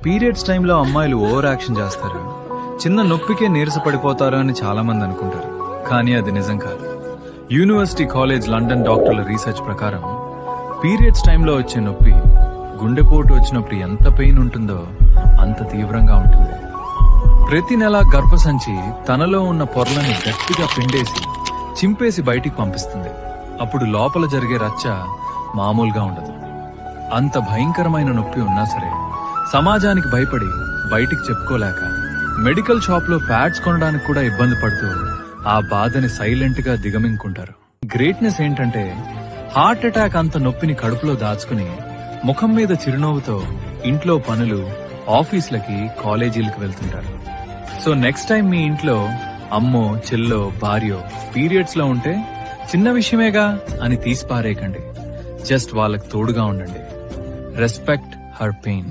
Periods టైంలో అమ్మాయిలు over action చేస్తారు, చిన్న నొప్పికే నీరసపడిపోతారు అని చాలా మంది అనుకుంటారు. కానీ అది నిజం కాదు. యూనివర్సిటీ కాలేజ్ లండన్ డాక్టర్ల రీసెర్చ్ ప్రకారం పీరియడ్స్ టైంలో వచ్చే నొప్పి గుండెపోటు వచ్చినప్పుడు ఎంత పెయిన్ ఉంటుందో అంత తీవ్రంగా ఉంటుంది. ప్రతి నెల గర్భసంచి తనలో ఉన్న పొరలను గట్టిగా పిండేసి చింపేసి బయటికి పంపిస్తుంది. అప్పుడు లోపల జరిగే రచ్చ మామూలుగా ఉండదు. అంత భయంకరమైన నొప్పి ఉన్నా సరే సమాజానికి భయపడి బయటికి చెప్పుకోలేక మెడికల్ షాప్ లో ప్యాడ్స్ కొనడానికి కూడా ఇబ్బంది పడుతూ ఆ బాధని సైలెంట్ గా దిగమింగుకుంటారు. గ్రేట్నెస్ ఏంటంటే హార్ట్ అటాక్ అంత నొప్పిని కడుపులో దాచుకుని ముఖం మీద చిరునవ్వుతో ఇంట్లో పనులు, ఆఫీసులకి, కాలేజీలకు వెళ్తుంటారు. సో నెక్స్ట్ టైం మీ ఇంట్లో అమ్మో, చెల్లో, భార్యో పీరియడ్స్ లో ఉంటే చిన్న విషయమేగా అని తీసి పారేయకండి. జస్ట్ వాళ్ళకి తోడుగా ఉండండి. Respect her pain.